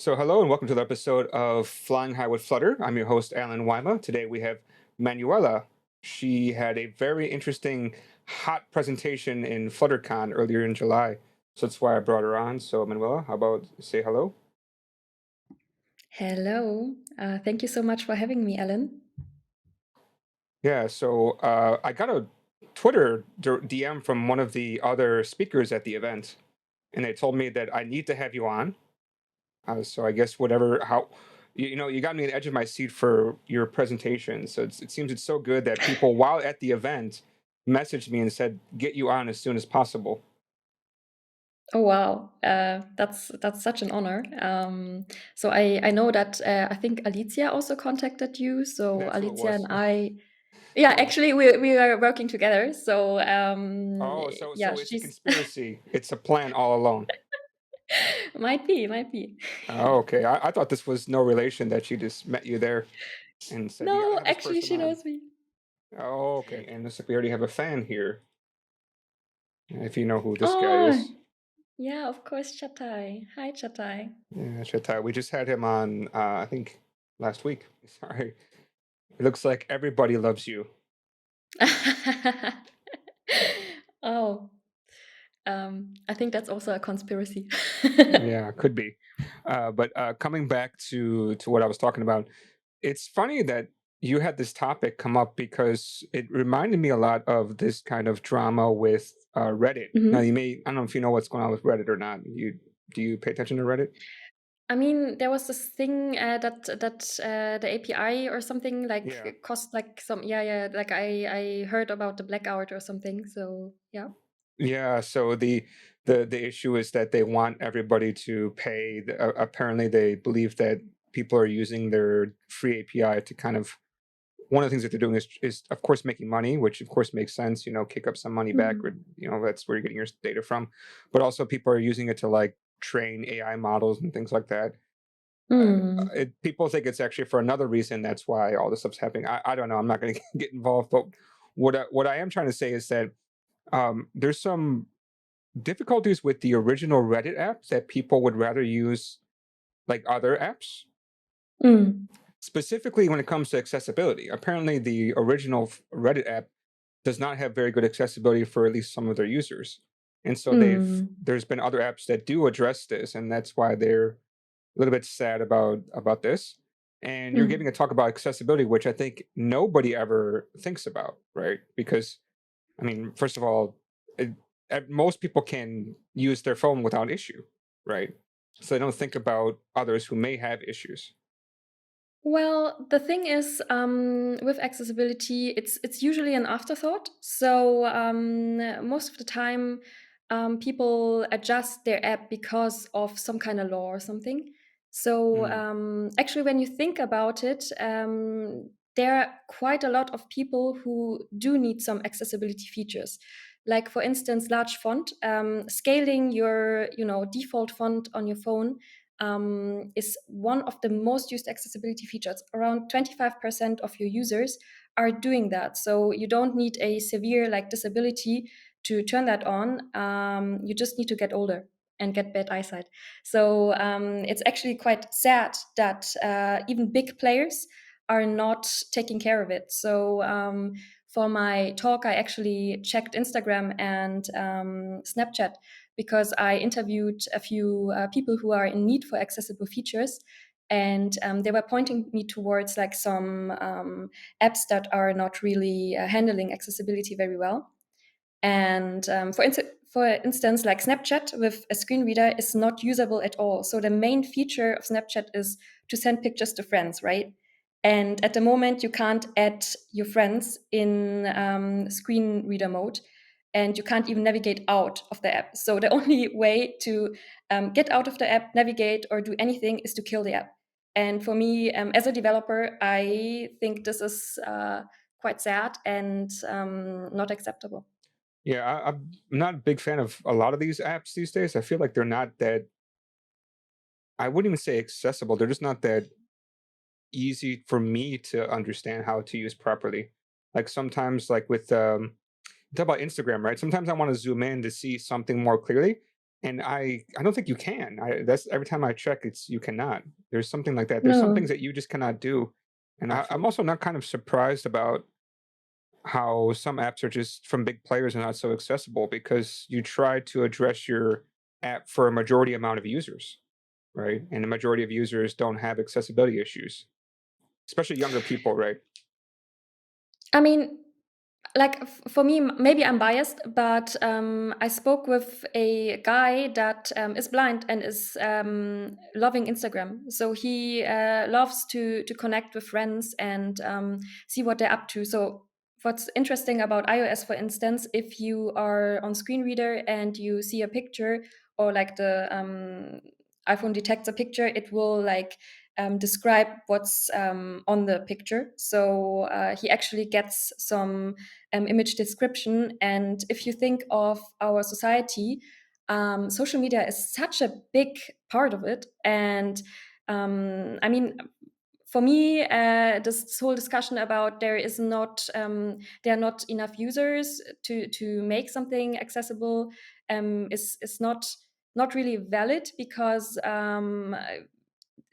So hello and welcome to the episode of Flying High with Flutter. I'm your host, Alan Wyma. Today we have Manuela. She had a very interesting hot presentation in FlutterCon earlier in July. So that's why I brought her on. So Manuela, how about say hello? Hello. Thank you so much for having me, Ellen. Yeah, so I got a Twitter DM from one of the other speakers at the event, and they told me that I need to have you on. So I guess you got me on the edge of my seat for your presentation. So it seems it's so good that people, while at the event, messaged me and said, "Get you on as soon as possible." Oh wow, that's such an honor. So I know that I think Alicia also contacted you. So That's who it Alicia was. and I, yeah, Yeah. actually we are working together. So Oh, so yeah, so it's a she's conspiracy. It's a plan all along. might be. Oh, okay. I thought this was no relation, that she just met you there and said, "You got to No, have this actually person she on." knows me. Oh, okay. And looks like we already have a fan here. If you know who this guy Oh, is. yeah, of course, Chatai. Hi, Chatai. Yeah, Shatai. We just had him on, I think, last week. Sorry. It looks like everybody loves you. Oh, I think that's also a conspiracy. Yeah, could be. But coming back to what I was talking about, it's funny that you had this topic come up because it reminded me a lot of this kind of drama with Reddit. Now, Mhm. I don't know if you know what's going on with Reddit or not. Do you pay attention to Reddit? I mean, there was this thing the API or something Yeah. like cost like some yeah, like I heard about the blackout or something. So yeah. Yeah, so the issue is that they want everybody to pay. Apparently, they believe that people are using their free API to kind of, one of the things that they're doing is of course making money, which of course makes sense. Kick up some money back, or Mhm. that's where you're getting your data from. But also, people are using it to like train AI models and things like that. Mm. People think it's actually for another reason. That's why all this stuff's happening. I don't know. I'm not going to get involved. But what I am trying to say is that there's some difficulties with the original Reddit apps that people would rather use like other apps, Mm. specifically when it comes to accessibility. Apparently, the original Reddit app does not have very good accessibility for at least some of their users. And so Mm. there's been other apps that do address this, and that's why they're a little bit sad about this. And you're giving Mm. a talk about accessibility, which I think nobody ever thinks about, right? Because I mean, first of all, it, most people can use their phone without issue, right? So they don't think about others who may have issues. Well, the thing is, with accessibility, it's usually an afterthought. So most of the time, people adjust their app because of some kind of law or something. So Mm, actually, when you think about it, there are quite a lot of people who do need some accessibility features. Like for instance, large font, scaling your default font on your phone is one of the most used accessibility features. Around 25% of your users are doing that. So you don't need a severe like disability to turn that on. You just need to get older and get bad eyesight. So it's actually quite sad that even big players are not taking care of it. So for my talk, I actually checked Instagram and Snapchat because I interviewed a few people who are in need for accessible features. And they were pointing me towards like some apps that are not really handling accessibility very well. And for instance, like Snapchat with a screen reader is not usable at all. So the main feature of Snapchat is to send pictures to friends, right? And at the moment, you can't add your friends in screen reader mode, and you can't even navigate out of the app. So the only way to get out of the app, navigate, or do anything is to kill the app. And for me, as a developer, I think this is quite sad and not acceptable. yeah, I'm not a big fan of a lot of these apps these days. I feel like they're not that. I wouldn't even say accessible. They're just not that easy for me to understand how to use properly. Like sometimes, like with talk about Instagram, right? Sometimes I want to zoom in to see something more clearly, and I don't think you can. That's every time I check, it's you cannot. There's something like that. There's some things No. that you just cannot do, and I'm also not kind of surprised about how some apps are just from big players and not so accessible because you try to address your app for a majority amount of users, right? And the majority of users don't have accessibility issues, especially younger people, right? I mean, like for me, maybe I'm biased, but I spoke with a guy that is blind and is loving Instagram. So he loves to connect with friends and see what they're up to. So what's interesting about iOS, for instance, if you are on screen reader and you see a picture, or like the iPhone detects a picture, it will like describe what's on the picture. So he actually gets some image description. And if you think of our society, social media is such a big part of it. And I mean, for me, this whole discussion about there are not enough users to make something accessible is not really valid, because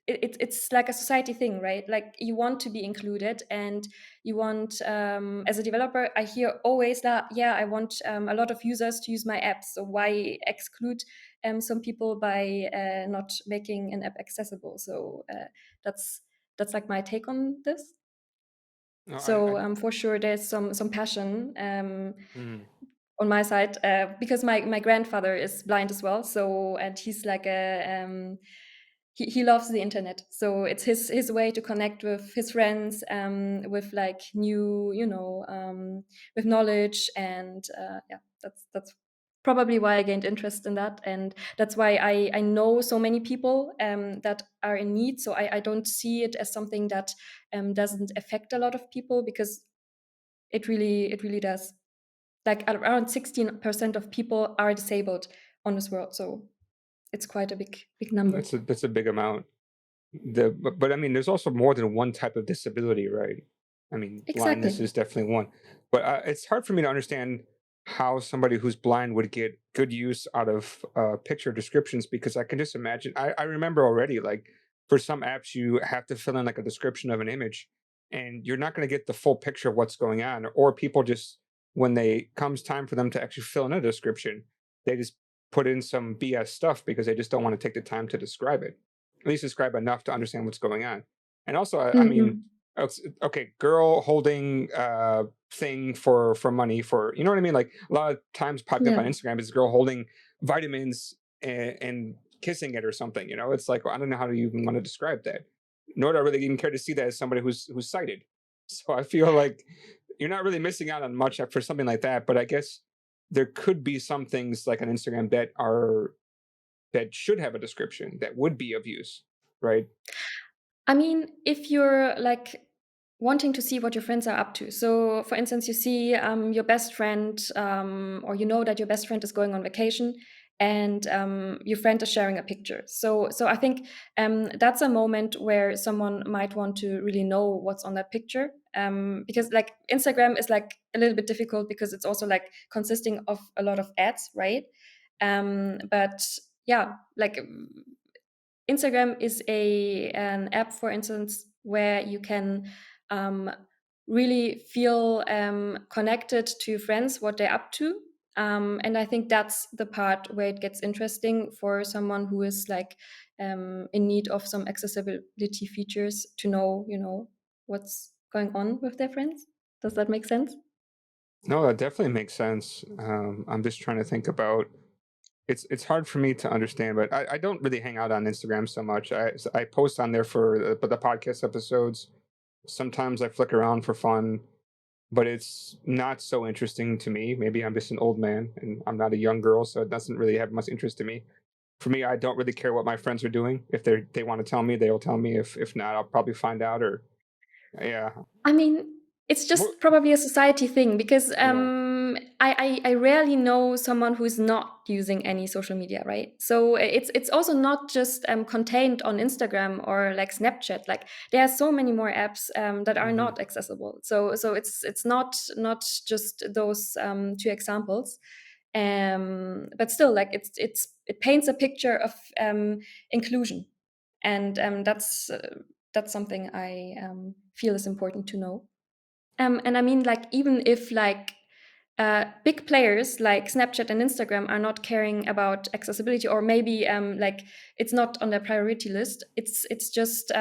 it's like a society thing, right? Like you want to be included, and you want, as a developer, I hear always that, yeah, I want a lot of users to use my app. So why exclude some people by not making an app accessible? So that's like my take on this. No, So for sure, there's some passion mm. on my side, because my grandfather is blind as well. So, and he's like a he loves the internet. So it's his way to connect with his friends, with like new, with knowledge. And yeah, that's probably why I gained interest in that, and that's why I know so many people that are in need. So I don't see it as something that doesn't affect a lot of people, because it really does. Like around 16% of people are disabled on this world, so it's quite a big number. That's a big amount. But I mean, there's also more than one type of disability, right? I mean, blindness Exactly. is definitely one, but it's hard for me to understand how somebody who's blind would get good use out of picture descriptions, because I can just imagine. I remember already, like for some apps, you have to fill in like a description of an image, and you're not going to get the full picture of what's going on. Or people just, when they comes time for them to actually fill in a description, they just put in some BS stuff because they just don't want to take the time to describe it, at least describe enough to understand what's going on. And also, I mean, Mhm. okay, girl holding thing for money, for, you know what I mean? Like a lot of times popping up on Yeah. Instagram is a girl holding vitamins and kissing it or something. You know, it's like, well, I don't know how to even want to describe that. Nor do I really even care to see that as somebody who's sighted. So I feel like you're not really missing out on much for something like that. But I guess there could be some things like on Instagram that should have a description that would be of use, right? I mean, if you're like wanting to see what your friends are up to. So, for instance, you see your best friend, or you know that your best friend is going on vacation, and your friend is sharing a picture. So I think that's a moment where someone might want to really know what's on that picture, because like Instagram is like a little bit difficult, because it's also like consisting of a lot of ads, right? But yeah, like Instagram is a an app, for instance, where you can um, really feel connected to your friends, what they're up to. And I think that's the part where it gets interesting for someone who is like in need of some accessibility features, to know, what's going on with their friends. Does that make sense? No, that definitely makes sense. I'm just trying to think about. It's hard for me to understand, but I don't really hang out on Instagram so much. I post on there for the podcast episodes. Sometimes I flick around for fun, but it's not so interesting to me. Maybe I'm just an old man and I'm not a young girl, so it doesn't really have much interest to me. For me, I don't really care what my friends are doing. If they want to tell me, they'll tell me. If not, I'll probably find out. Or yeah, I mean, it's Wh- just probably a society thing, because yeah. I rarely know someone who's not using any social media, right? So it's also not just contained on Instagram or like Snapchat. Like there are so many more apps that are Hmm. not accessible. So it's not just those two examples. But still, like it paints a picture of inclusion, and that's something I feel is important to know. And I mean, like, even if like big players like Snapchat and Instagram are not caring about accessibility, or maybe like it's not on their priority list. It's just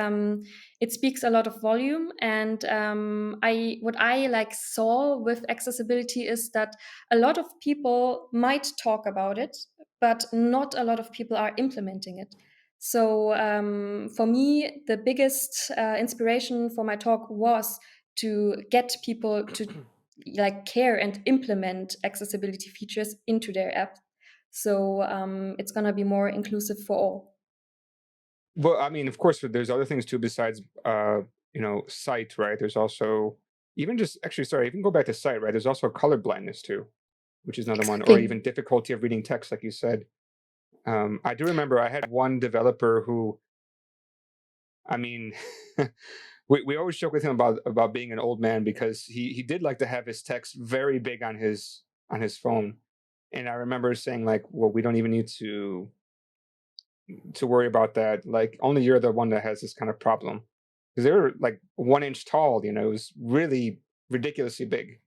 it speaks a lot of volume. And I what I like saw with accessibility is that a lot of people might talk about it, but not a lot of people are implementing it. So for me, the biggest inspiration for my talk was to get people to like care and implement accessibility features into their app. So it's gonna be more inclusive for all. Well, I mean, of course, there's other things too besides, sight, right? There's also even just actually, sorry, even go back to sight, right? There's also color blindness too, which is another one, or Exactly. even difficulty of reading text, like you said. I do remember I had one developer who, I mean, we always joke with him about being an old man because he did like to have his text very big on his phone, and I remember saying like, well, we don't even need to worry about that. Like, only you're the one that has this kind of problem because they were like 1 inch tall. You know, it was really ridiculously big.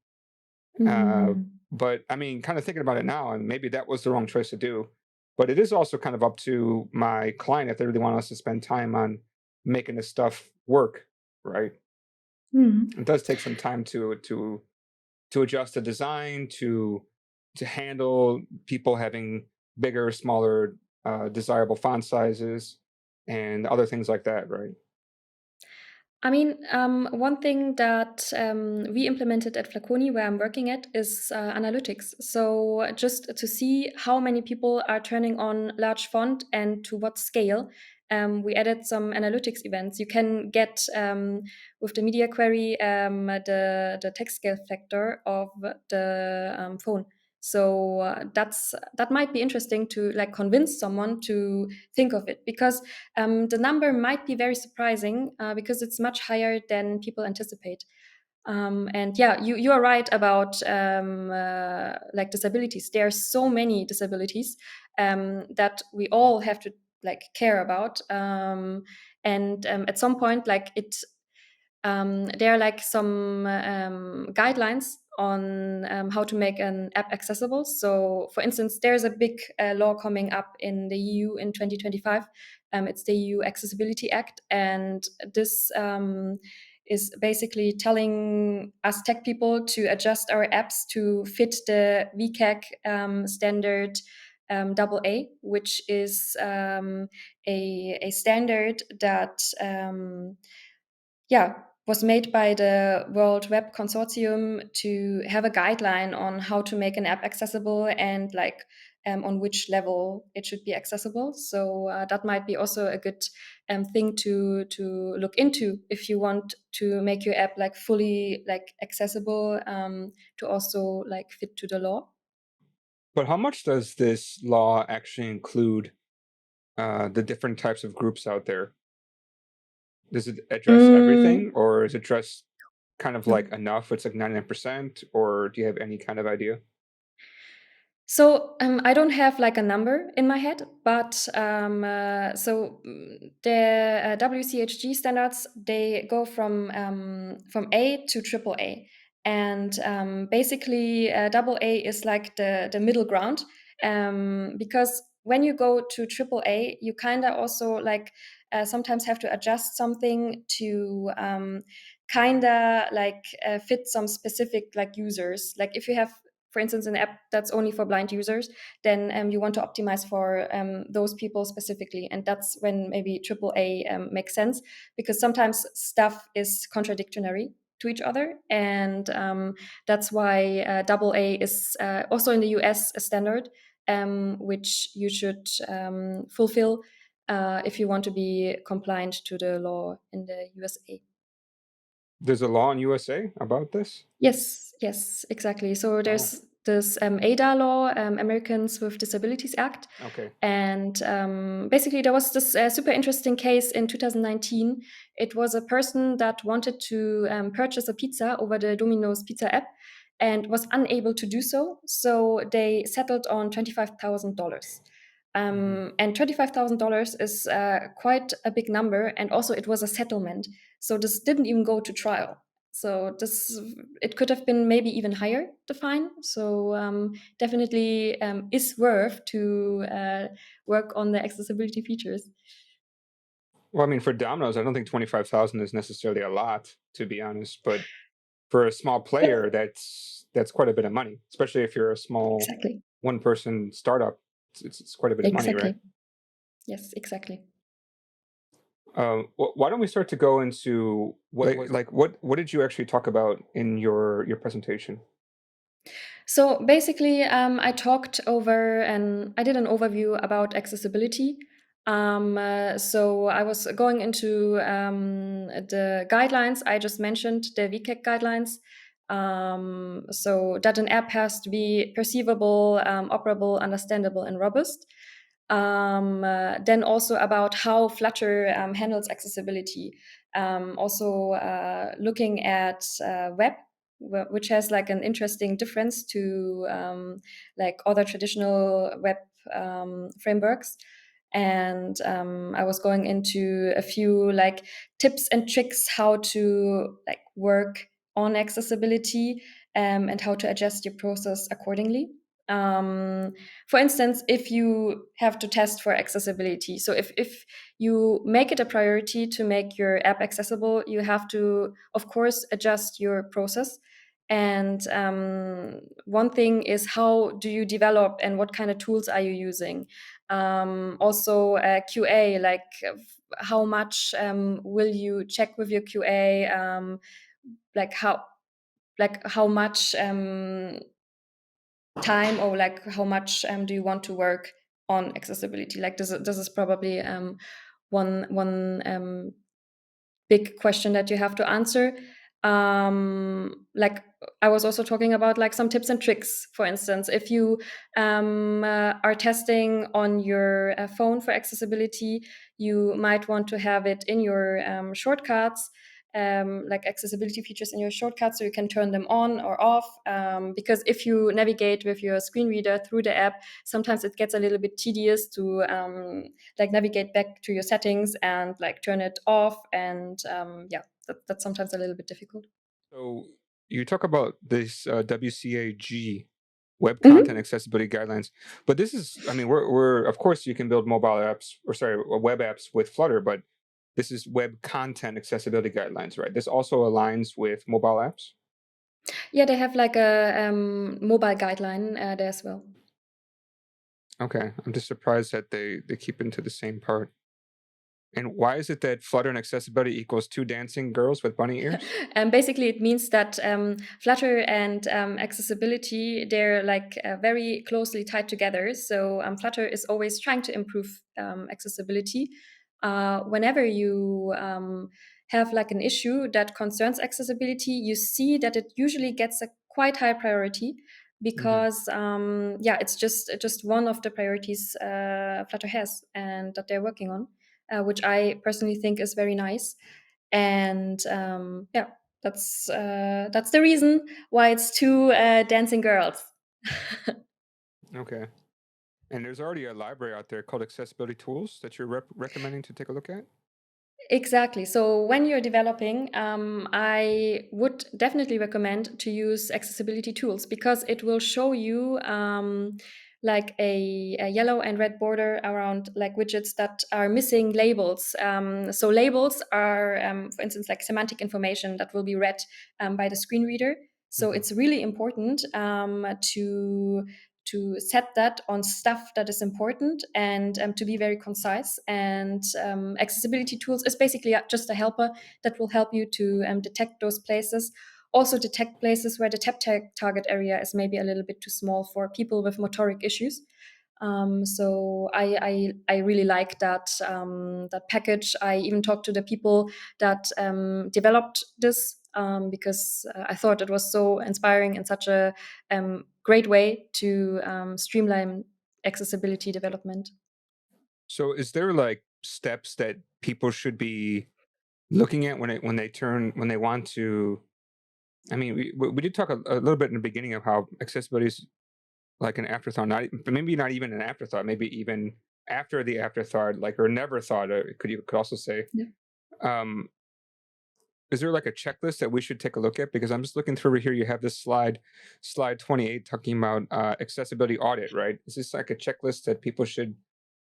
Uh, Mhm. but I mean, kind of thinking about it now, and maybe that was the wrong choice to do. But it is also kind of up to my client if they really want us to spend time on making this stuff work, right? Mhm. It does take some time to adjust the design to handle people having bigger, smaller, desirable font sizes, and other things like that, right? I mean, one thing that we implemented at Flaconi, where I'm working at, is analytics. So just to see how many people are turning on large font and to what scale, we added some analytics events. You can get with the media query the text scale factor of the phone. So that might be interesting to like convince someone to think of it, because the number might be very surprising because it's much higher than people anticipate. And yeah, you are right about like disabilities. There are so many disabilities that we all have to like care about. And at some point, like there are like some guidelines on how to make an app accessible. So, for instance, there's a big law coming up in the EU in 2025. It's the EU Accessibility Act, and this is basically telling us tech people to adjust our apps to fit the VCAG standard AA, which is a standard that yeah, was made by the World Web Consortium to have a guideline on how to make an app accessible and like on which level it should be accessible. So that might be also a good thing to look into if you want to make your app like fully like accessible, to also like fit to the law. But how much does this law actually include the different types of groups out there? Does it address everything, Mm, or is it just kind of like no. enough? It's like 99%, or do you have any kind of idea? So I don't have like a number in my head, but the WCHG standards, they go from A to triple A, and basically double A is like the middle ground, because when you go to triple A, you kind of also like sometimes have to adjust something to kind of like fit some specific like users. Like if you have, for instance, an app that's only for blind users, then you want to optimize for those people specifically. And that's when maybe AAA makes sense, because sometimes stuff is contradictory to each other. And that's why AA is also in the US a standard, which you should fulfill if you want to be compliant to the law in the USA. There's a law in USA about this? Yes, yes, exactly. So Oh, there's this ADA law, Americans with Disabilities Act. okay. And basically, there was this super interesting case in 2019. It was a person that wanted to purchase a pizza over the Domino's pizza app. and was unable to do so. So they settled on $25,000. Hmm. And $25,000 is quite a big number, and also it was a settlement. So this didn't even go to trial. So this it could have been maybe even higher, the fine. So definitely is worth to work on the accessibility features. Well, I mean, for dominoes, I don't think 25,000 is necessarily a lot, to be honest. But for a small Yeah, player, that's quite a bit of money, especially if you're a small exactly. one-person startup. It's quite a bit of money, right? Exactly. Yes, exactly. Why don't we start to go into what did you actually talk about in your presentation? So basically, I talked over and I did an overview about accessibility. So I was going into the guidelines I just mentioned, the VCAC guidelines. So that an app has to be perceivable, operable, understandable, and robust. Then also about how Flutter handles accessibility. Also looking at web, which has like an interesting difference to like other traditional web frameworks. And I was going into a few like tips and tricks how to like work on accessibility and how to adjust your process accordingly. um, for instance, if you have to test for accessibility, so if you make it a priority to make your app accessible, you have to of course adjust your process. And one thing is, how do you develop and what kind of tools are you using? Also QA, like how much will you check with your QA? Like how much time, or like how much do you want to work on accessibility? Like this is probably one big question that you have to answer. Like I was also talking about like some tips and tricks. For instance, if you are testing on your phone for accessibility, you might want to have it in your shortcuts, like accessibility features in your shortcuts, so you can turn them on or off. Because if you navigate with your screen reader through the app, sometimes it gets a little bit tedious to like navigate back to your settings and like turn it off. And yeah, that's sometimes a little bit difficult. So you talk about this WCAG, Web Content Mhm. Accessibility Guidelines, but this is, I mean, we're of course you can build mobile apps, or sorry, web apps with Flutter, but this is Web Content Accessibility Guidelines, right? This also aligns with mobile apps. Yeah, they have like a mobile guideline there as well. Okay, I'm just surprised that they keep into the same part. And why is it that Flutter and accessibility equals two dancing girls with bunny ears? Basically, it means that Flutter and accessibility, they're like very closely tied together. So Flutter is always trying to improve accessibility. Whenever you have like an issue that concerns accessibility, you see that it usually gets a quite high priority, Hmm. because yeah, it's just one of the priorities Flutter has and that they're working on, which I personally think is very nice. And yeah, that's the reason why it's two dancing girls. Okay. And there's already a library out there called Accessibility Tools that you're recommending to take a look at? Exactly. So when you're developing, I would definitely recommend to use accessibility tools, because it will show you like a yellow and red border around like widgets that are missing labels. So labels are, for instance, like semantic information that will be read by the screen reader. So Hmm. it's really important to set that on stuff that is important, and to be very concise. And accessibility tools is basically just a helper that will help you to detect those places. Also detect places where the target area is maybe a little bit too small for people with motoric issues. So I really like that package. I even talked to the people that developed this, because I thought it was so inspiring and such a great way to streamline accessibility development. So is there like steps that people should be looking at when they want to I mean, we did talk a little bit in the beginning of how accessibility is like an afterthought, not maybe not even an afterthought, maybe even after the afterthought, like or never thought. You could also say. Yeah. Um, is there like a checklist that we should take a look at? Because I'm just looking through here. You have this slide 28, talking about accessibility audit, right? Is this like a checklist that people should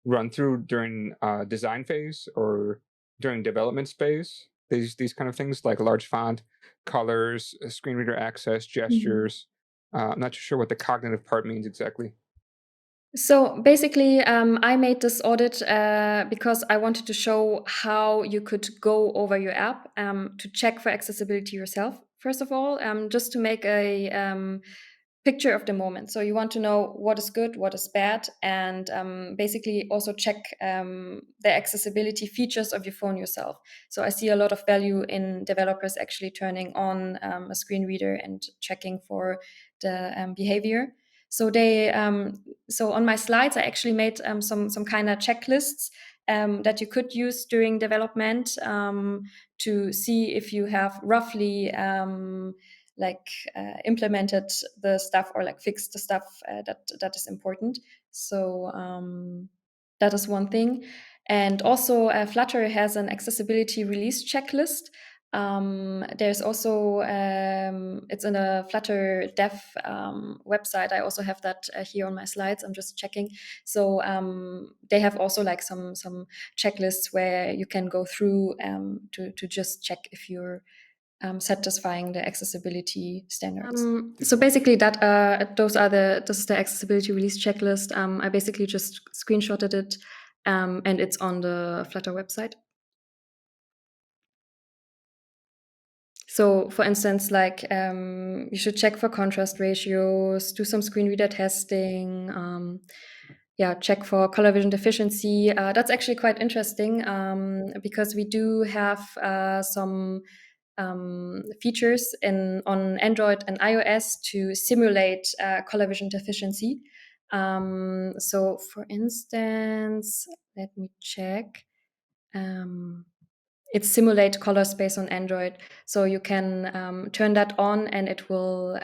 run through during design phase or during development phase? These kind of things like large font, colors, screen reader access, Mhm. gestures. I'm not sure what the cognitive part means exactly. So basically, I made this audit because I wanted to show how you could go over your app to check for accessibility yourself, first of all, just to make a picture of the moment. So you want to know what is good, what is bad, and basically also check the accessibility features of your phone yourself. So I see a lot of value in developers actually turning on a screen reader and checking for the behavior. So so on my slides, I actually made some kind of checklists that you could use during development to see if you have roughly like implemented the stuff or like fixed the stuff that is important. So that is one thing. And also, Flutter has an accessibility release checklist. There's also it's in a Flutter Dev website. I also have that here on my slides. I'm just checking. So they have also like some checklists where you can go through to just check if you're satisfying the accessibility standards. Did So one? basically, that this is the accessibility release checklist. I basically just screenshotted it, and it's on the Flutter website. So, for instance, like you should check for contrast ratios, do some screen reader testing, yeah, check for color vision deficiency. That's actually quite interesting because we do have some features in on Android and iOS to simulate color vision deficiency. So, for instance, let me check. Um, it's simulate color space on Android. So you can turn that on and it will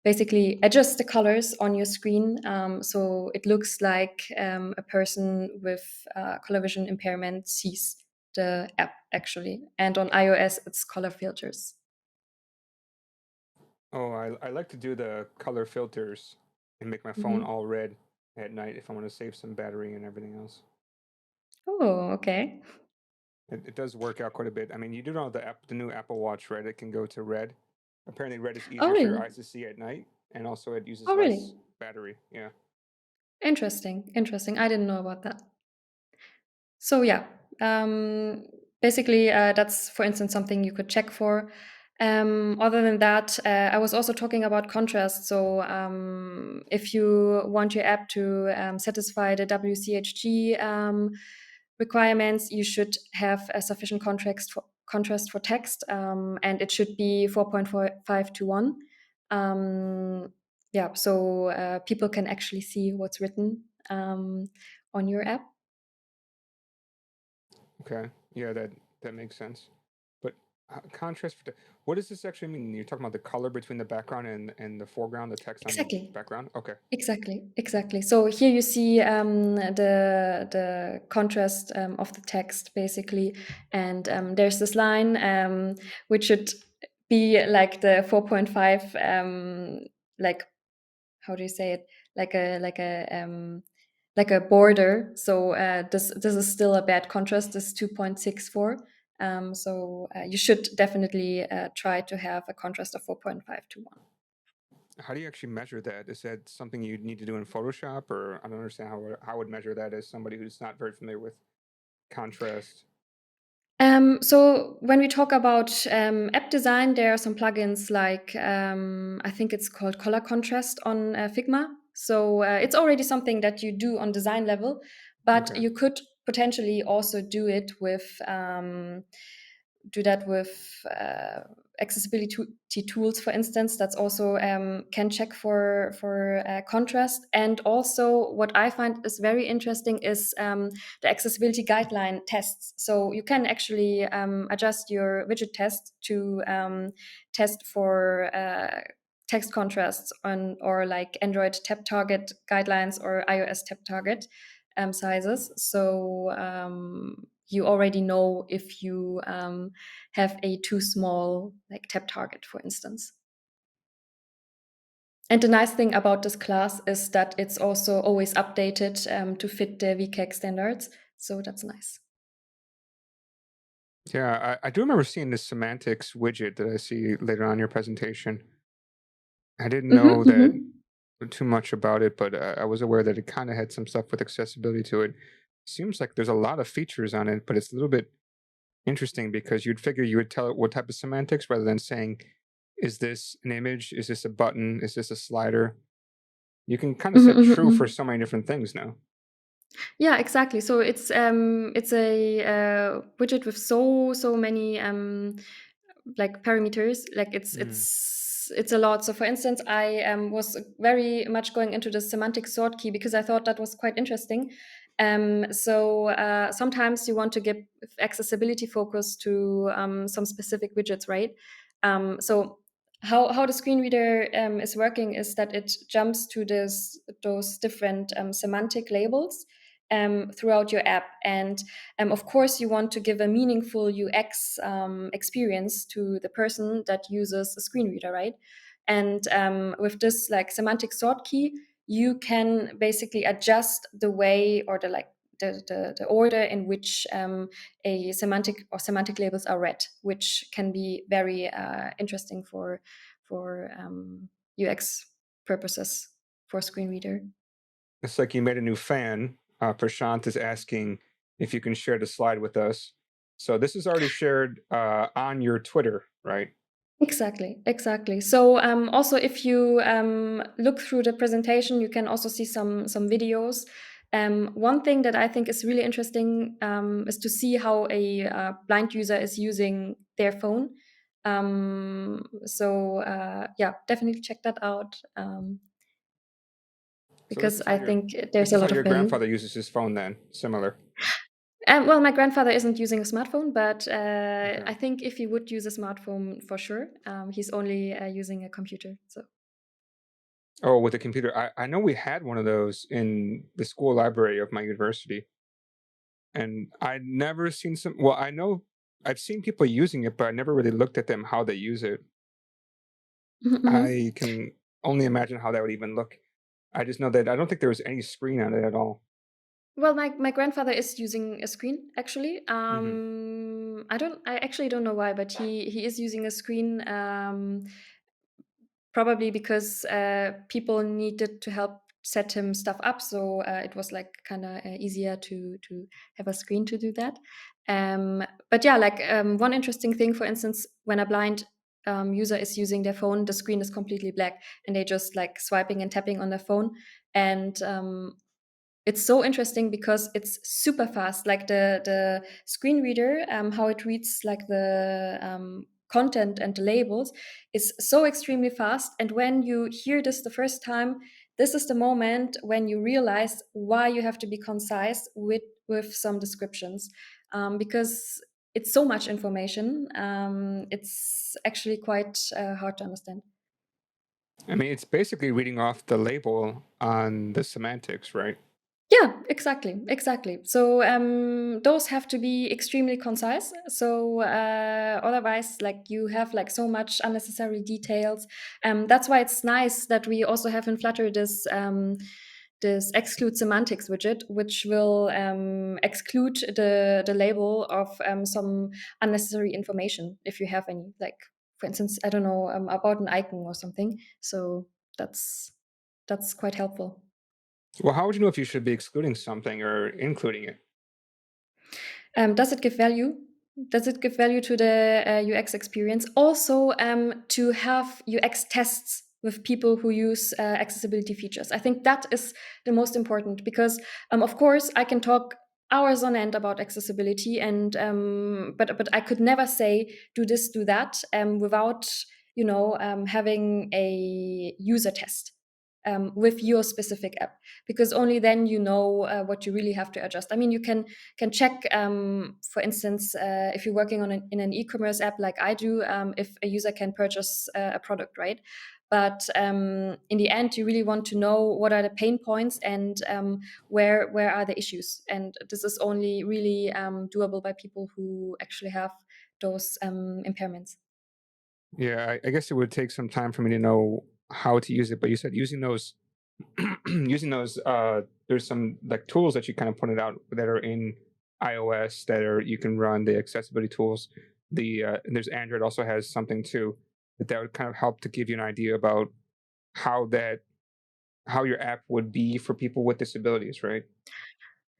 basically adjust the colors on your screen. So it looks like a person with color vision impairment sees the app actually. And on iOS, it's color filters. Oh, I like to do the color filters and make my phone Mhm. all red at night if I want to save some battery and everything else. Oh, okay. It does work out quite a bit. I mean, you do know the new Apple Watch, right? It can go to red. Apparently, red is Oh, easier for your really? eyes to see at night, and also it uses Oh, really? less battery. Yeah. Interesting. Interesting. I didn't know about that. So yeah, um, basically that's for instance something you could check for. Other than that, I was also talking about contrast. So if you want your app to satisfy the WCHG requirements, you should have a sufficient contrast for text, and it should be 4.45 to 1. Yeah, so people can actually see what's written on your app. Okay. Yeah, that makes sense. But contrast what does this actually mean? You're talking about the color between the background and the foreground, the text on the Exactly. background. Okay. Exactly, exactly. So here you see the contrast of the text basically, and there's this line which should be like the 4.5, like how do you say it? Like a border. So this is still a bad contrast. This 2.64. So you should definitely try to have a contrast of 4.5 to 1. How do you actually measure that? Is that something you need to do in Photoshop, or I don't understand how I would measure that as somebody who's not very familiar with contrast. So when we talk about app design, there are some plugins like I think it's called Color Contrast on Figma. So it's already something that you do on design level, but Okay. you could potentially also do that with accessibility tools, for instance, that's also can check for contrast. And also, what I find is very interesting is the accessibility guideline tests. So you can actually adjust your widget test to test for text contrasts on, or like Android tap target guidelines or iOS tap target sizes. So you already know if you have a too small like tap target, for instance. And the nice thing about this class is that it's also always updated to fit the VCAG standards. So that's nice. Yeah, I do remember seeing this semantics widget that I see later on in your presentation. I didn't know that Mhm. too much about it, but I was aware that it kind of had some stuff with accessibility to it. Seems like there's a lot of features on it, but it's a little bit interesting because you'd figure you would tell it what type of semantics rather than saying, is this an image? Is this a button? Is this a slider? You can kind of Mhm, set mhm, true for mhm. so many different things now. Yeah, exactly. So it's a widget with so many like parameters. Like Mm. it's a lot. So for instance, I was very much going into the semantic sort key because I thought that was quite interesting. So sometimes you want to give accessibility focus to some specific widgets, right? So how the screen reader is working is that it jumps to those different semantic labels throughout your app. And of course, you want to give a meaningful UX experience to the person that uses a screen reader, right? And with this like semantic sort key, you can basically adjust the way or the like the order in which a semantic or semantic labels are read, which can be very interesting for UX purposes for screen reader. It's like you made a new fan. Prashant is asking if you can share the slide with us. So this is already shared on your Twitter, right? Exactly, exactly. So also, if you look through the presentation, you can also see some videos. One thing that I think is really interesting is to see how a blind user is using their phone. So yeah, definitely check that out So this because is how I your think this there's a is how lot your of value. grandfather uses his phone then. Similar. Well, my grandfather isn't using a smartphone, but Okay. I think if he would use a smartphone, for sure, he's only using a computer. So. Oh, with a computer. I know we had one of those in the school library of my university. And I'd never seen some well, I know I've seen people using it, but I never really looked at them how they use it. Mhm, mhm. I can only imagine how that would even look. I just know that I don't think there was any screen on it at all. Well, my grandfather is using a screen actually. Mhm. I actually don't know why, but he is using a screen. Probably because people needed to help set him stuff up, so it was like kind of easier to have a screen to do that. But yeah, like one interesting thing, for instance, when a blind user is using their phone, the screen is completely black, and they just like swiping and tapping on their phone, and it's so interesting because it's super fast. Like the screen reader, how it reads like the content and the labels is so extremely fast. And when you hear this the first time, this is the moment when you realize why you have to be concise with some descriptions, because it's so much information. It's actually quite hard to understand. I mean, it's basically reading off the label on the semantics, right? Yeah, exactly, exactly. So those have to be extremely concise. So otherwise, like you have like so much unnecessary details. That's why it's nice that we also have in Flutter this exclude semantics widget, which will exclude the label of some unnecessary information if you have any. Like for instance, I don't know about an icon or something. So that's that's quite helpful. Well, how would you know if you should be excluding something or including it? Does it give value? Does it give value to the UX experience? Also, to have UX tests with people who use accessibility features. I think that is the most important because, of course, I can talk hours on end about accessibility, and but I could never say do this, do that, without having a user test with your specific app, because only then what you really have to adjust. I mean, you can check, for instance, if you're working in an e-commerce app like I do, if a user can purchase a product, right? But in the end, you really want to know what are the pain points, and where are the issues. And this is only really doable by people who actually have those impairments. Yeah, I guess it would take some time for me to know how to use it. But you said using those, using those. There's some like tools that you kind of pointed out that are in iOS that are you can run the accessibility tools. And there's Android also has something too that would kind of help to give you an idea about how that how your app would be for people with disabilities, right?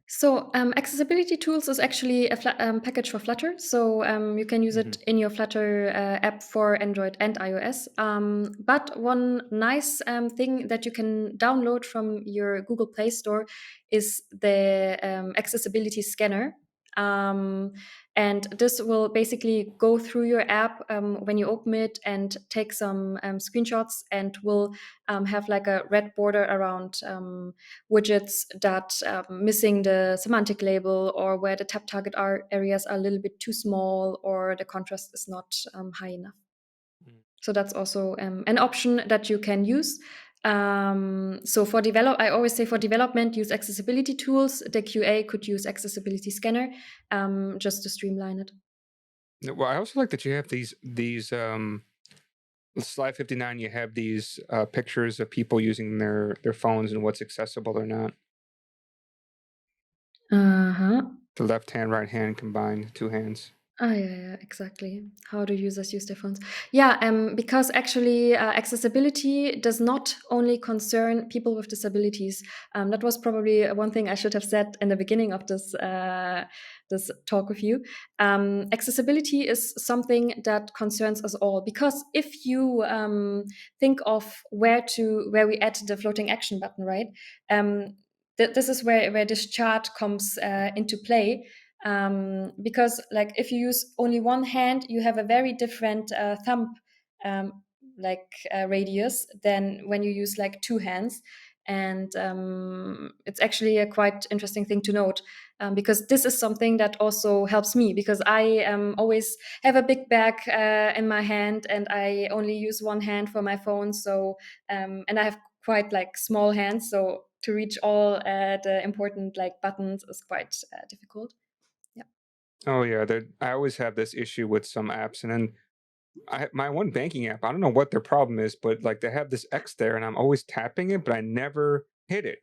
So accessibility tools is actually a package for Flutter. So you can use it Hmm. in your Flutter app for Android and iOS. But one nice thing that you can download from your Google Play Store is the accessibility scanner. Um, and this will basically go through your app when you open it and take some screenshots, and will have like a red border around widgets that missing the semantic label, or where the tap target areas are a little bit too small, or the contrast is not high enough. So that's also an option that you can use. So I always say for development, use accessibility tools. The QA could use accessibility scanner, just to streamline it. Well, I also like that you have these slide 59. You have these pictures of people using their phones and what's accessible or not. Uh huh. The left hand, right hand combined, two hands. Ah, yeah, yeah, exactly. How do users use their phones? Yeah, because actually, accessibility does not only concern people with disabilities. That was probably one thing I should have said in the beginning of this talk with you. Accessibility is something that concerns us all, because if you think of where we add the floating action button, right? Um, this is where this chart comes into play, because like if you use only one hand, you have a very different thumb radius than when you use like two hands. And it's actually a quite interesting thing to note, because this is something that also helps me, because I always have a big bag in my hand, and I only use one hand for my phone. So and I have quite like small hands, so to reach all the important like buttons is quite difficult. Yeah. Oh yeah, I always have this issue with some apps, and then my one banking app. I don't know what their problem is, but like they have this X there, and I'm always tapping it, but I never hit it.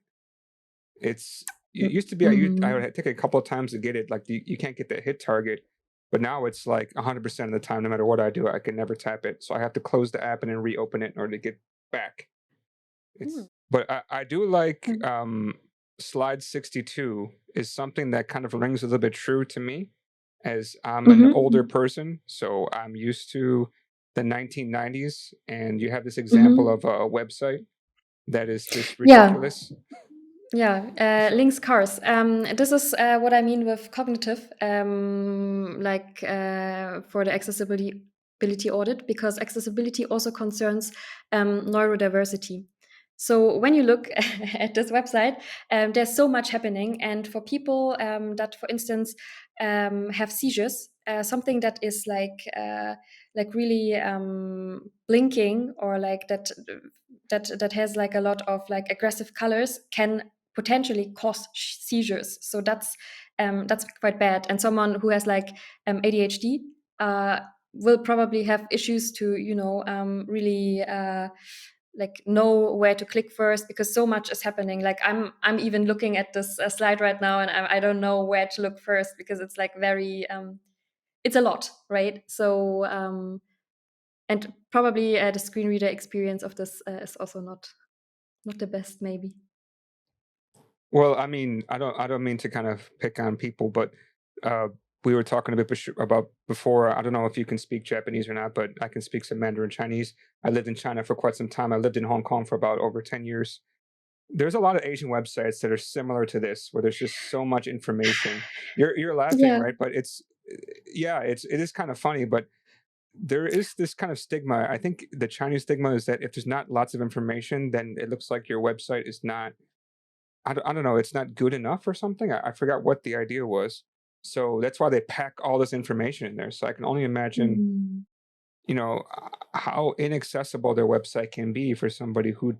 It used to be I Mhm. would take a couple of times to get it. Like you can't get that hit target, but now it's like 100% of the time, no matter what I do, I can never tap it. So I have to close the app and then reopen it in order to get back. Mm. But I do like Mm. slide 62 is something that kind of rings a little bit true to me, as I'm an older Mhm. person, so I'm used to the 1990s, and you have this example Mhm. of a website that is just Yeah. ridiculous. Yeah, So, links cars. This is what I mean with cognitive, for the accessibility audit, because accessibility also concerns neurodiversity. So when you look at this website, there's so much happening, and for people that, for instance, have seizures, something that is like really blinking, or like that has like a lot of like aggressive colors, can potentially cause seizures. So that's quite bad. And someone who has like ADHD will probably have issues to really like know where to click first, because so much is happening. Like I'm even looking at this slide right now, and I don't know where to look first, because it's like very it's a lot, right? So and probably the screen reader experience of this is also not the best, maybe. well, I mean, I don't mean to kind of pick on people, but uh, we were talking a bit about before. I don't know if you can speak Japanese or not, but I can speak some Mandarin Chinese. I lived in China for quite some time. I lived in Hong Kong for about over 10 years. There's a lot of Asian websites that are similar to this, where there's just so much information. You're laughing, Yeah. right? But yeah, it is kind of funny, but there is this kind of stigma. I think the Chinese stigma is that if there's not lots of information, then it looks like your website is not. I don't know. It's not good enough or something. I forgot what the idea was. So that's why they pack all this information in there. So I can only imagine, Mhm. how inaccessible their website can be for somebody who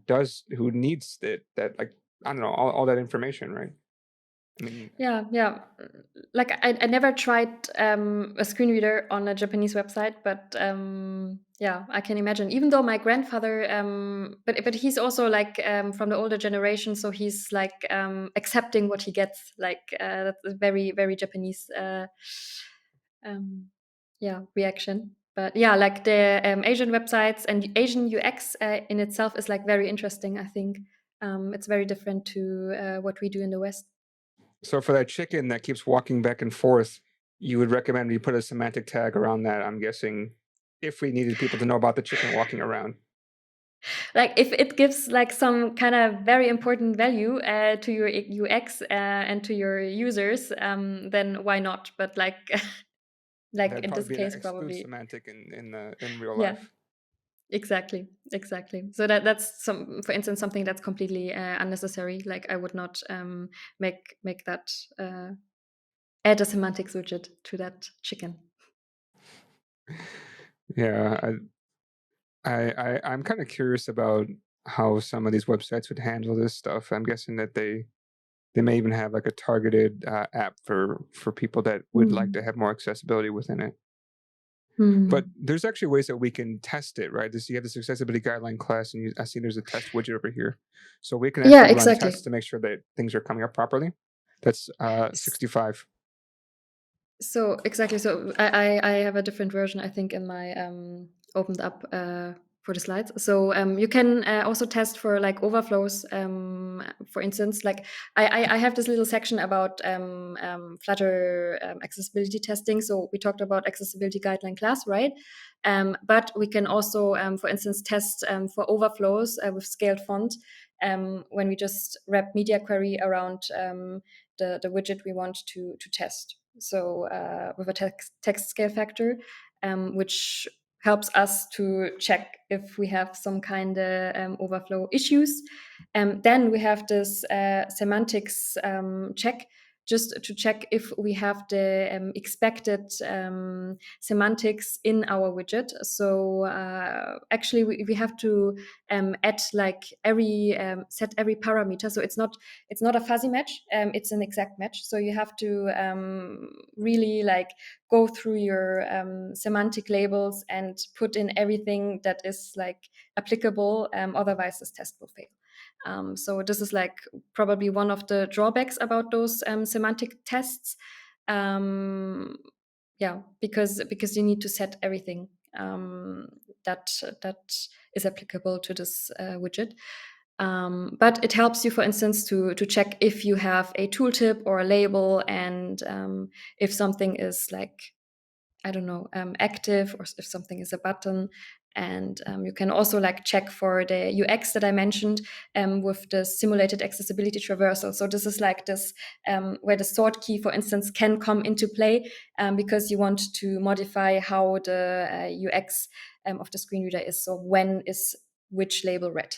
needs that, like, I don't know, all that information, right? I mean, Yeah, yeah. Like I never tried a screen reader on a Japanese website, but yeah, I can imagine. Even though my grandfather, but he's also like from the older generation, so he's like accepting what he gets. Like that's a very very Japanese, um, yeah, reaction. But yeah, like the Asian websites and Asian UX in itself is like very interesting. I think it's very different to what we do in the West. so for that chicken that keeps walking back and forth, you would recommend we put a semantic tag around that, I'm guessing, if we needed people to know about the chicken walking around. Like if it gives like some kind of very important value to your UX and to your users, then why not? But like like That'd in probably this be an case, exclude probably semantic in real yeah, life. exactly, exactly. So that's some, for instance, something that's completely unnecessary. Like I would not make that add a semantics widget to that chicken. Yeah, I'm kind of curious about how some of these websites would handle this stuff. I'm guessing that they may even have like a targeted app for people that would like to Hmm. have more accessibility within it. But Hmm. there's actually ways that we can test it, right? You have this accessibility guideline class, and I see there's a test widget over here, so we can Yeah, actually run exactly. tests to make sure that things are coming up properly. That's 65. So exactly. So I have a different version, I think, in my opened up for the slides. So you can also test for like overflows. For instance, like I have this little section about Flutter accessibility testing. So we talked about accessibility guideline class, right? But we can also, for instance, test for overflows with scaled font when we just wrap media query around the widget we want to test. So with a text scale factor, which helps us to check if we have some kind of overflow issues. Then we have this semantics check, just to check if we have the expected semantics in our widget. So actually, we have to add like every set every parameter. So it's not a fuzzy match. It's an exact match. So you have to really like go through your semantic labels and put in everything that is like applicable. Otherwise, this test will fail. So this is like probably one of the drawbacks about those semantic tests. Um, yeah, because you need to set everything that that is applicable to this widget. But it helps you, for instance, to check if you have a tooltip or a label, and if something is like I don't know active, or if something is a button. And you can also like check for the UX that I mentioned with the simulated accessibility traversal. So this is like this where the sort key, for instance, can come into play because you want to modify how the UX of the screen reader is. So when is which label read?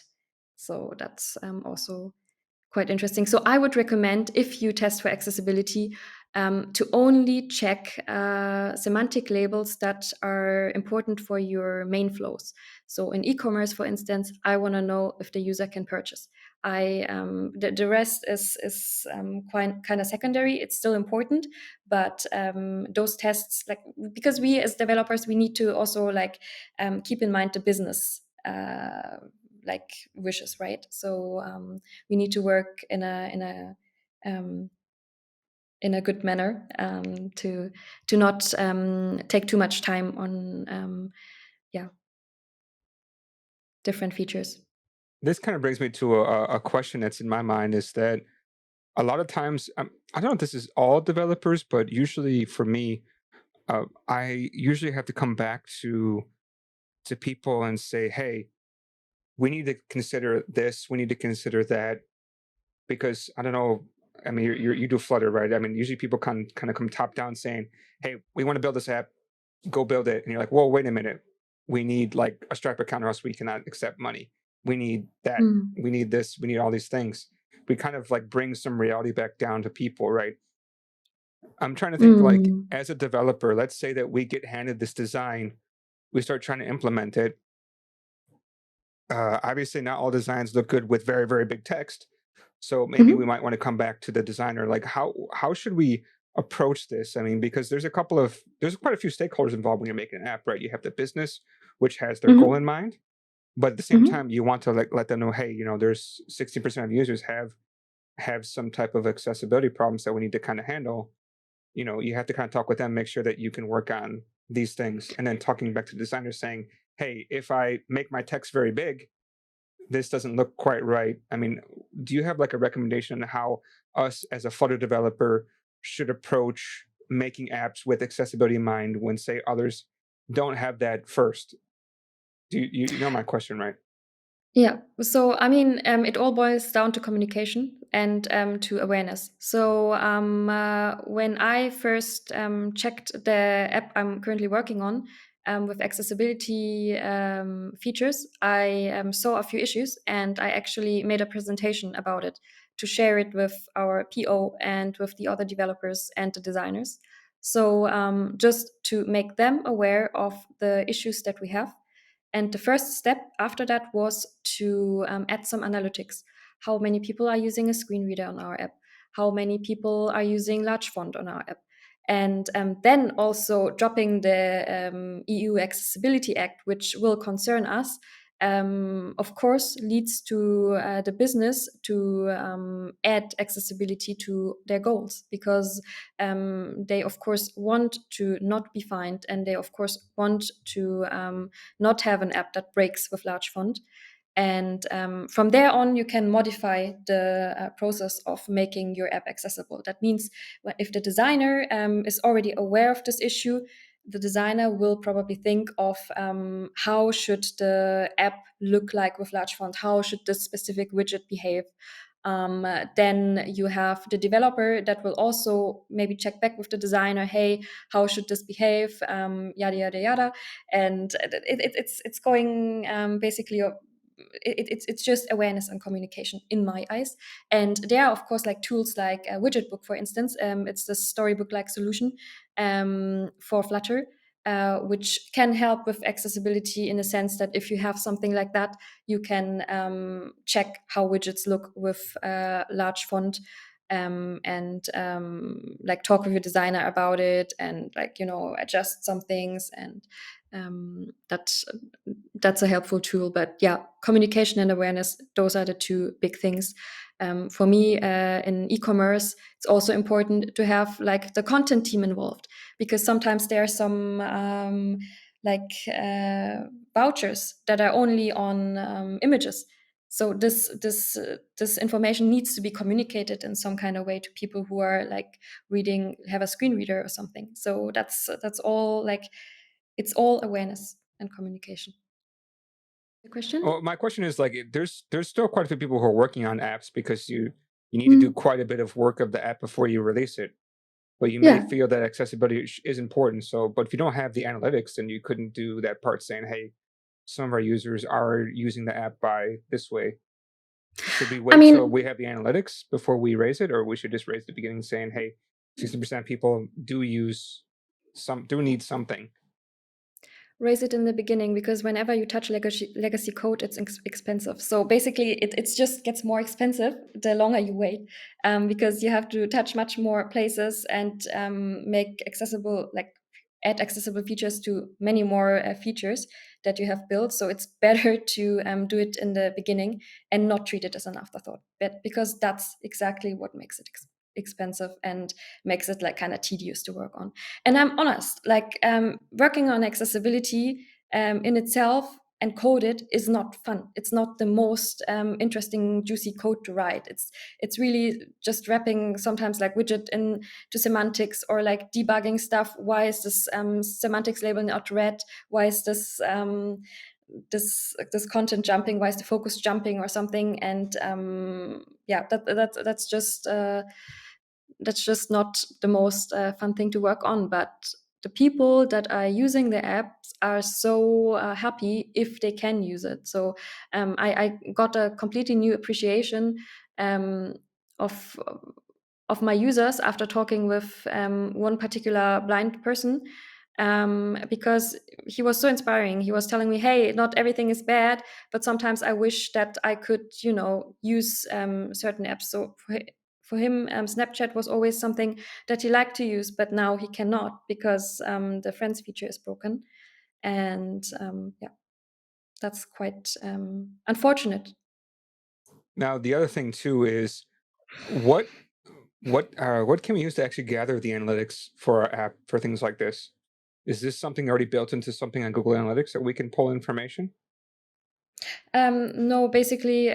So that's also quite interesting. So I would recommend, if you test for accessibility, to only check semantic labels that are important for your main flows. So in e-commerce, for instance, I want to know if the user can purchase. The rest is quite kind of secondary. It's still important, but those tests, like because we as developers, we need to also like keep in mind the business. Like wishes, right? So we need to work um, in a good manner to not take too much time on yeah, different features. This kind of brings me to a question that's in my mind, is that a lot of times, I don't know if this is all developers, but usually for me, I usually have to come back to people and say, "Hey, we need to consider this. We need to consider that." because I don't know. I mean, you do Flutter, right? I mean, usually people kind of come top down saying, "Hey, we want to build this app. Go build it." And you're like, "Whoa, wait a minute. We need like a Stripe account, or else we cannot accept money. We need that. Mm. We need this. We need all these things." We kind of like bring some reality back down to people, right? I'm trying to think like Mm. as a developer, let's say that we get handed this design, we start trying to implement it. Obviously, not all designs look good with very, very big text. So maybe we Mhm. might want to come back to the designer. Like, how should we approach this? I mean, because there's quite a few stakeholders involved when you're making an app, right? You have the business, which has their goal in Mhm. mind, but at the same Mhm. time, you want to like let them know, hey, there's 60% of users have some type of accessibility problems that we need to kind of handle. You have to kind of talk with them, make sure that you can work on these things, and then talking back to the designer saying, hey, if I make my text very big, this doesn't look quite right. I mean, do you have like a recommendation on how us as a Flutter developer should approach making apps with accessibility in mind when, say, others don't have that first? Do you know my question, right? Yeah. So, I mean, it all boils down to communication and to awareness. So, when I first checked the app I'm currently working on with accessibility features, I saw a few issues and I actually made a presentation about it to share it with our PO and with the other developers and the designers. So, just to make them aware of the issues that we have, and the first step after that was to add some analytics. How many people are using a screen reader on our app? How many people are using large font on our app? And then also dropping the EU Accessibility Act, which will concern us, of course, leads to the business to add accessibility to their goals, because they, of course, want to not be fined, and they, of course, want to not have an app that breaks with large font. And from there on, you can modify the process of making your app accessible. That means if the designer is already aware of this issue, the designer will probably think of how should the app look like with large font, how should this specific widget behave. Then you have the developer that will also maybe check back with the designer, hey, how should this behave, yada yada yada. And it's going basically it's just awareness and communication in my eyes. And there are, of course, like tools like a widget book, for instance. It's the storybook like solution for Flutter, which can help with accessibility in the sense that if you have something like that, you can check how widgets look with large font, and like talk with your designer about it, and like adjust some things. And that's a helpful tool. But yeah, communication and awareness, those are the two big things. For me, in e-commerce, it's also important to have like the content team involved, because sometimes there are some like vouchers that are only on images. So this information needs to be communicated in some kind of way to people who are like reading, have a screen reader or something. So that's all, like it's all awareness and communication. The question? Well, my question is like, there's still quite a few people who are working on apps because you need to do Mm, quite a bit of work of the app before you release it. But you may yeah. feel that accessibility is important. So, but if you don't have the analytics, then you couldn't do that part saying, hey, some of our users are using the app by this way. Should we I wait till mean, we have the analytics before we raise it, or we should just raise at the beginning saying, hey, 60% of people do need something? raise it in the beginning, because whenever you touch legacy code, it's expensive. So basically, it's just gets more expensive the longer you wait, because you have to touch much more places and make accessible, like add accessible features to many more features that you have built. So it's better to do it in the beginning and not treat it as an afterthought, but because that's exactly what makes it expensive and makes it like kind of tedious to work on. And I'm honest, like working on accessibility in itself and code it is not fun. It's not the most interesting, juicy code to write. It's really just wrapping sometimes like widget into semantics, or like debugging stuff. Why is this semantics label not red? Why is this this content jumping, why is the focus jumping or something, and yeah, that's just not the most fun thing to work on. But the people that are using the apps are so happy if they can use it. So I got a completely new appreciation um, of of my users after talking with one particular blind person, because he was so inspiring. He was telling me, "Hey, not everything is bad, but sometimes I wish that I could, use certain apps." So for him, Snapchat was always something that he liked to use, but now he cannot because the friends feature is broken, and yeah, that's quite unfortunate. Now, the other thing too is what what can we use to actually gather the analytics for our app for things like this? Is this something already built into something on Google Analytics that we can pull information? No, basically,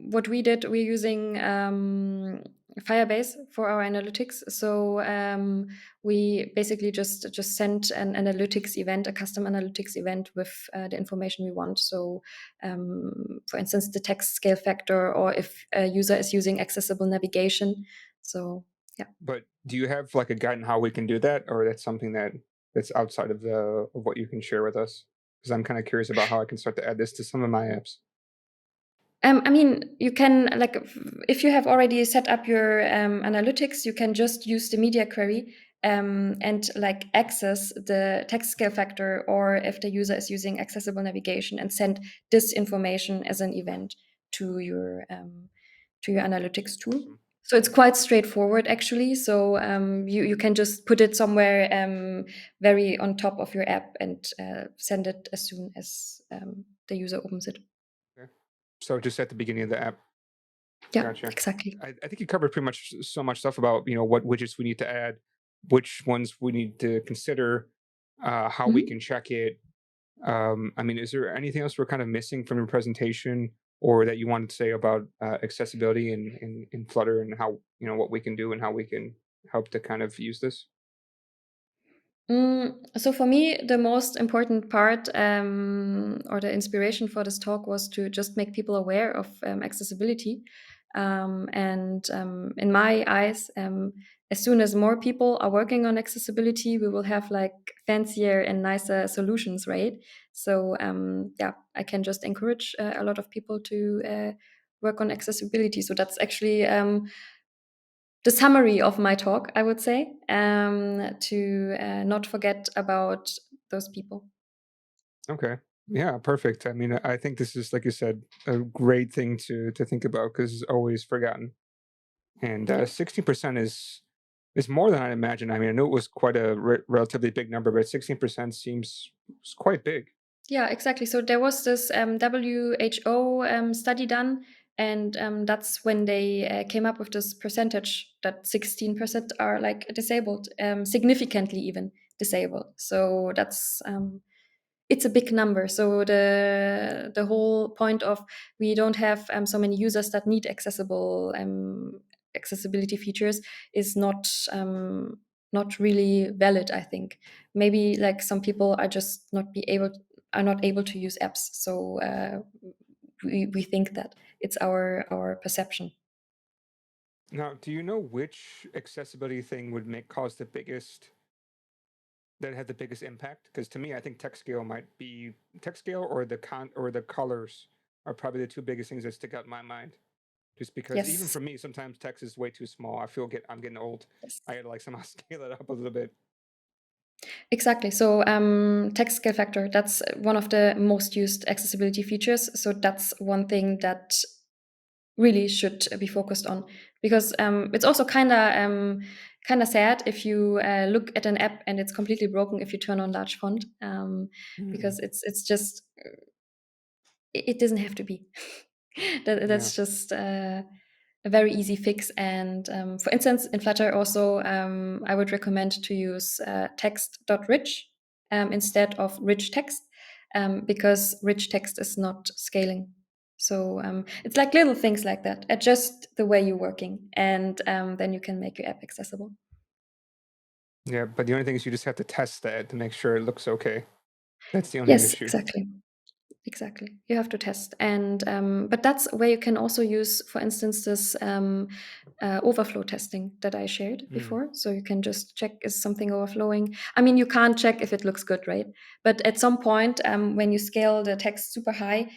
what we did, we're using Firebase for our analytics. So we basically just sent an analytics event, a custom analytics event with the information we want. So, for instance, the text scale factor, or if a user is using accessible navigation. So yeah. But do you have like a guide on how we can do that, or that's something that's outside of the of what you can share with us? Because I'm kind of curious about how I can start to add this to some of my apps. I mean, you can, like, if you have already set up your analytics, you can just use the media query and like access the text scale factor, or if the user is using accessible navigation, and send this information as an event to your analytics tool. Awesome. So it's quite straightforward, actually. So you can just put it somewhere very on top of your app, and send it as soon as the user opens it. Okay. So just at the beginning of the app. Yeah, Gotcha. exactly. I think you covered pretty much so much stuff about what widgets we need to add, which ones we need to consider, how we can Mhm. check it. I mean, is there anything else we're kind of missing from your presentation, or that you wanted to say about accessibility in Flutter, and how what we can do and how we can help to kind of use this? So for me, the most important part, or the inspiration for this talk, was to just make people aware of accessibility. And in my eyes, as soon as more people are working on accessibility, we will have like fancier and nicer solutions, right? So yeah, I can just encourage a lot of people to work on accessibility. So that's actually the summary of my talk, I would say, to not forget about those people. Okay. Yeah, perfect. I mean, I think this is, like you said, a great thing to think about because it's always forgotten. And Yeah. 16% is more than I imagined. I mean, I knew it was quite a relatively big number, but 16% seems quite big. Yeah, exactly. So there was this WHO study done, and that's when they came up with this percentage that 16% are like disabled, significantly even disabled. So that's it's a big number. So the whole point of, we don't have so many users that need accessibility features is not really valid, I think. Maybe like some people are just not able to use apps. So we think that it's our perception. Now, do you know which accessibility thing would make cause the biggest that had the biggest impact? Because to me, I think text scale might be text scale, or the colors are probably the two biggest things that stick out in my mind. Just because even Yes. for me, sometimes text is way too small. I'm getting old. Yes. I had to like somehow scale it up a little bit. Exactly. So, text scale factor, that's one of the most used accessibility features. So that's one thing that really should be focused on, because it's also kind of sad if you look at an app and it's completely broken if you turn on large font, Mm, because it's just it doesn't have to be. yeah. That's just a very easy fix. And for instance, in Flutter also, I would recommend to use text.rich instead of rich text, because rich text is not scaling. So it's like little things like that. Adjust the way you're working, and then you can make your app accessible. Yeah, but the only thing is you just have to test that to make sure it looks okay. That's the only Yes, issue. exactly. Exactly. You have to test. And but that's where you can also use, for instance, this overflow testing that I shared Mm, before. So you can just check, is something overflowing? I mean, you can't check if it looks good, right? But at some point, when you scale the text super high,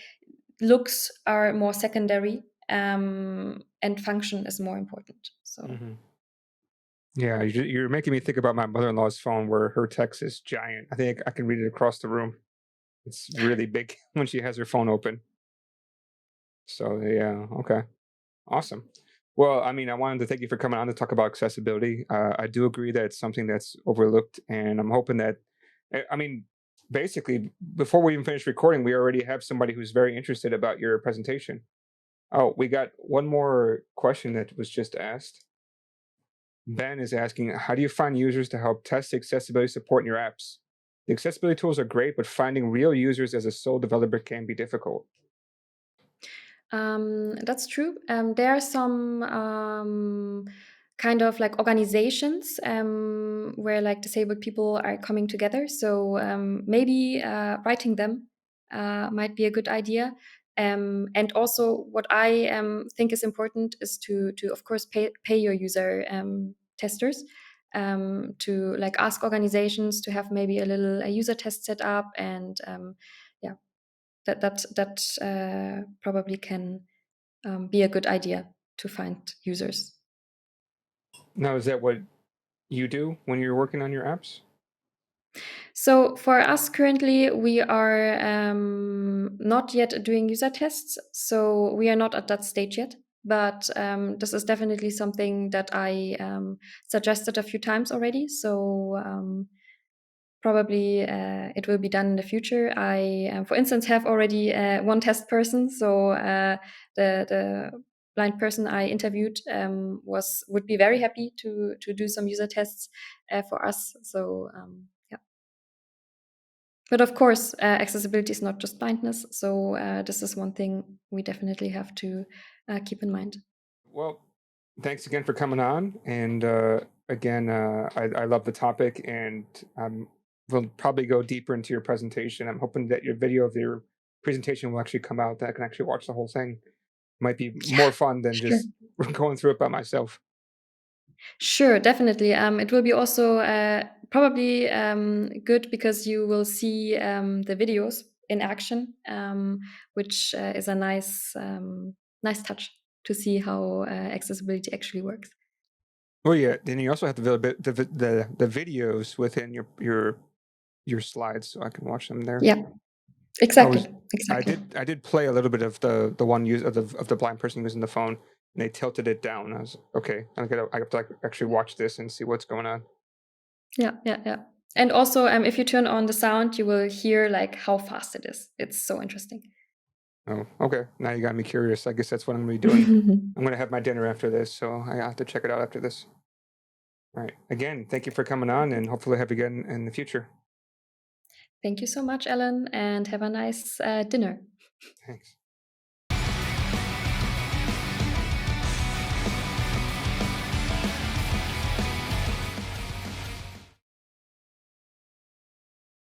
looks are more secondary, and function is more important. So mhm. Yeah, you're making me think about my mother-in-law's phone where her text is giant. I think I can read it across the room. It's really big when she has her phone open. So yeah, okay, awesome. Well, I mean, I wanted to thank you for coming on to talk about accessibility. I do agree that it's something that's overlooked, and I'm hoping that, I mean, basically, before we even finish recording, we already have somebody who's very interested about your presentation. Oh, we got one more question that was just asked. Ben is asking, how do you find users to help test the accessibility support in your apps? The accessibility tools are great, but finding real users as a sole developer can be difficult. That's true. There are some kind of like organizations where like disabled people are coming together. So maybe writing them might be a good idea. And also, what I think is important is to of course pay your user testers. To like ask organizations to have maybe a little a user test set up, and yeah, that probably can be a good idea to find users. Now, is that what you do when you're working on your apps? So for us currently, we are not yet doing user tests, so we are not at that stage yet. But this is definitely something that I suggested a few times already. So probably it will be done in the future. I, for instance, have already one test person. So the blind person I interviewed was would be very happy to do some user tests for us. So yeah. But of course, accessibility is not just blindness. So this is one thing we definitely have to keep in mind. Well, thanks again for coming on. And again, I love the topic, and we'll probably go deeper into your presentation. I'm hoping that your video of your presentation will actually come out, that I can actually watch the whole thing. Might be Yeah, more fun than sure. just going through it by myself. Sure, definitely. It will be also probably good because you will see the videos in action, which is a nice touch to see how accessibility actually works. Well, yeah. Then you also have the videos within your slides, so I can watch them there. Yeah, I exactly, was exactly. I did play a little bit of the one use of the blind person using the phone, and they tilted it down. I was okay. I have to like actually watch this and see what's going on. Yeah, yeah, yeah. And also, if you turn on the sound, you will hear like how fast it is. It's so interesting. Oh, okay. Now you got me curious. I guess that's what I'm gonna be doing. I'm gonna have my dinner after this, so I have to check it out after this. All right. Again, thank you for coming on, and hopefully have you again in the future. Thank you so much, Ellen, and have a nice dinner. Thanks.